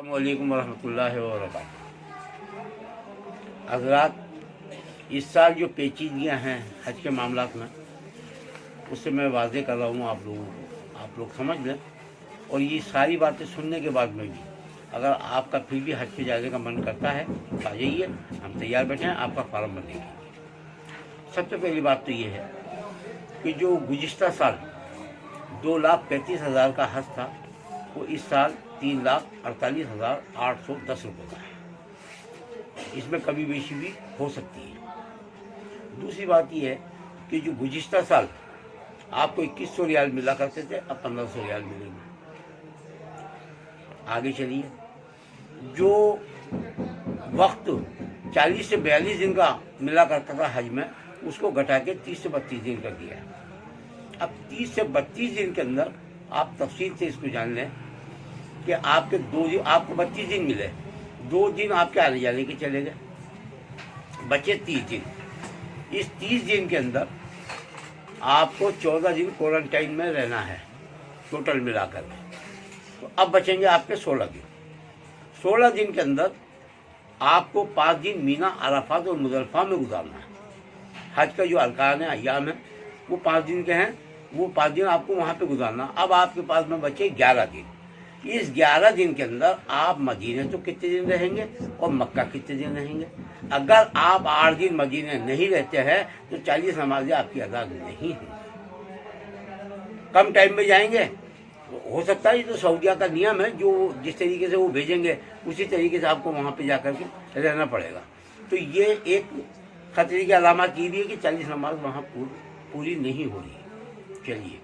अस्सलामुअलैकुम वरहमतुल्लाहि वबरकातुहू। हज़रात, इस साल जो पेचीदगियाँ हैं हज के मामलात में, उससे मैं वाज़ेह कर रहा हूँ आप लोगों को, आप लोग समझ लें। और ये सारी बातें सुनने के बाद में भी अगर आपका फिर भी हज पे जाने का मन करता है तो आ जाइए, हम तैयार बैठे हैं, आपका फार्म भरने के लिए। सबसे पहली बात तो ये है कि जो गुज़िश्ता साल 2,35,000 का हज था, वो इस साल 3,48,810 रुपये का है। इसमें कभी बेशी भी हो सकती है। दूसरी बात यह है कि जो गुज़िश्ता साल आपको 2100 रियाल मिला करते थे, अब 1500 रियाल मिलेंगे। आगे चलिए, जो वक्त 40 से 42 दिन का मिला करता था हज में, उसको घटा के 30 से 32 दिन कर दिया है। अब 30 से 32 दिन के अंदर आप तफसील से इसको जान लें कि आपके 2 दिन, आपको 32 दिन मिले, 2 दिन आपके आने जाने के चले गए, बचे 30 दिन। इस 30 दिन के अंदर आपको 14 दिन क्वारंटाइन में रहना है टोटल मिलाकर। तो अब बचेंगे आपके 16 दिन। 16 दिन के अंदर आपको 5 दिन मीना, अराफात और मुज़दलिफ़ा में गुजारना है। हज का जो अरकान है, अय्याम है, वो 5 दिन के हैं, वो 5 दिन आपको वहाँ पे गुजारना। अब आपके पास में बचे 11 दिन। इस 11 दिन के अंदर आप मदीने तो कितने दिन रहेंगे और मक्का कितने दिन रहेंगे। अगर आप 8 दिन मदीने नहीं रहते हैं तो 40 नमाजें आपकी अदा नहीं होंगी। कम टाइम में जाएंगे, हो सकता है ये तो सऊदिया का नियम है, जो जिस तरीके से वो भेजेंगे उसी तरीके से आपको वहाँ पे जाकर के रहना पड़ेगा। तो ये एक खतरे की अलामत ये भी है कि 40 नमाज वहाँ पूरी नहीं हो रही है। चलिए,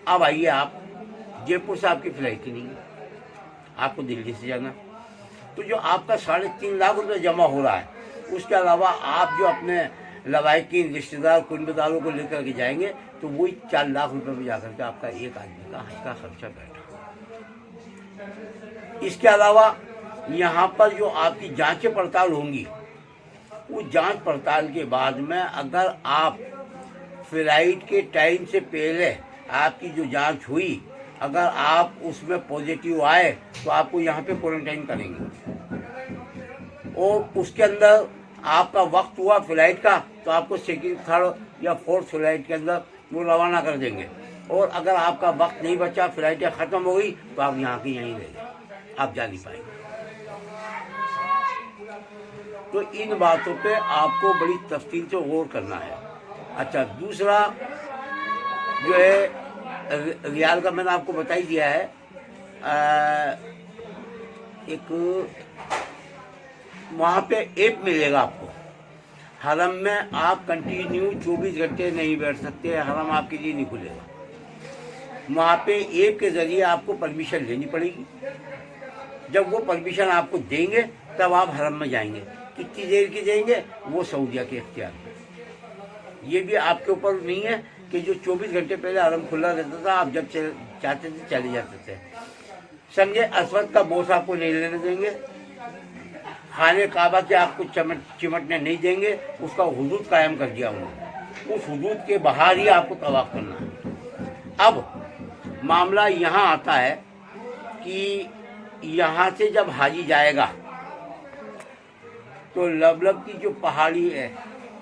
अब आइए, आप जयपुर से आपकी फ्लाइट ही नहीं है, आपको दिल्ली से जाना। तो जो आपका 3.5 लाख रुपये जमा हो रहा है, उसके अलावा आप जो अपने लवाकिन रिश्तेदार कुनबेदारों को लेकर के जाएंगे, तो वही 4 लाख रुपये में जाकर के आपका एक आदमी का हज का खर्चा बैठा। इसके अलावा यहाँ पर जो आपकी जांच पड़ताल होंगी, वो जांच पड़ताल के बाद में अगर आप फ्लाइट के टाइम से पहले आपकी जो जांच हुई, अगर आप उसमें पॉजिटिव आए तो आपको यहाँ पे क्वारंटाइन करेंगे। और उसके अंदर आपका वक्त हुआ फ्लाइट का, तो आपको सेकंड, थर्ड या फोर्थ फ्लाइट के अंदर वो रवाना कर देंगे। और अगर आपका वक्त नहीं बचा, फ्लाइटें ख़त्म हो गई, तो आप यहाँ की यहीं रह गए, आप जा नहीं पाएंगे। तो इन बातों पे आपको बड़ी तफसील से गौर करना है। अच्छा, दूसरा जो है रियाल का मैंने आपको बता ही दिया है। एक वहाँ पे ऐप मिलेगा आपको। हरम में आप कंटिन्यू 24 घंटे नहीं बैठ सकते, हरम आपके लिए नहीं खुलेगा। वहाँ पे ऐप के ज़रिए आपको परमिशन लेनी पड़ेगी। जब वो परमिशन आपको देंगे तब आप हरम में जाएंगे। कितनी देर की देंगे वो सऊदिया के इख्तियार में। ये भी आपके ऊपर नहीं है कि जो 24 घंटे पहले हरम खुला रहता था, आप जब चाहते थे चले जाते थे। समझे, असवद का बोस आपको नहीं लेने देंगे, खाने काबा के आपको चिमटने नहीं देंगे, उसका हुदूद कायम कर दिया उन्होंने। उस हुदूद के बाहर ही आपको तवाफ करना है। अब मामला यहाँ आता है कि यहाँ से जब हाजी जाएगा तो लबलब की जो पहाड़ी है,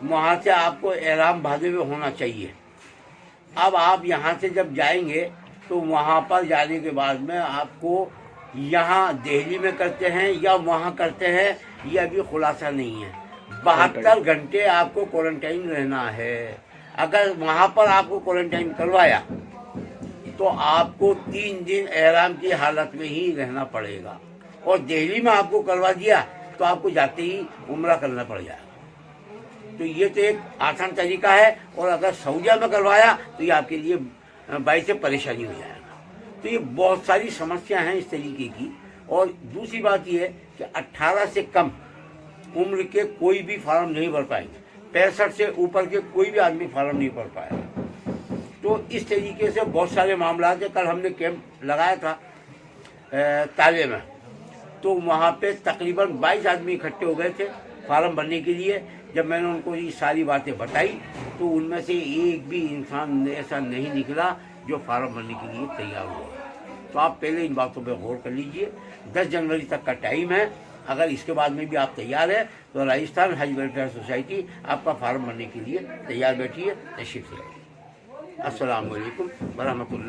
वहाँ से आपको एहराम बांधे हुए होना चाहिए। अब आप यहाँ से जब जाएंगे तो वहाँ पर जाने के बाद में आपको यहाँ दिल्ली में करते हैं या वहाँ करते हैं, ये अभी खुलासा नहीं है। 72 घंटे आपको क्वारंटाइन रहना है। अगर वहाँ पर आपको क्वारंटाइन करवाया तो आपको 3 दिन एहराम की हालत में ही रहना पड़ेगा। और दिल्ली में आपको करवा दिया तो आपको जाते ही उम्रा करना पड़ जाएगा। तो ये तो एक आसान तरीका है। और अगर सऊदिया में करवाया तो ये आपके लिए बाई से परेशानी हो जाएगा। तो ये बहुत सारी समस्या हैं इस तरीके की। और दूसरी बात ये है कि 18 से कम उम्र के कोई भी फार्म नहीं भर पाएंगे। 65 से ऊपर के कोई भी आदमी फार्म नहीं भर पाएगा। तो इस तरीके से बहुत सारे मामला थे। कल हमने कैंप लगाया था ताले में, तो वहाँ पे तकरीबन 22 आदमी इकट्ठे हो गए थे फार्म भरने के लिए। जब मैंने उनको ये सारी बातें बताई तो उनमें से एक भी इंसान ऐसा नहीं निकला जो फार्म भरने के लिए तैयार हुआ। तो आप पहले इन बातों पर गौर कर लीजिए। 10 जनवरी तक का टाइम है। अगर इसके बाद में भी आप तैयार है तो राजस्थान हज वेलफेयर सोसाइटी आपका फार्म भरने के लिए तैयार बैठी है। तशरीफ लाइए। अस्सलाम वालेकुम व रहमतुल्लाह।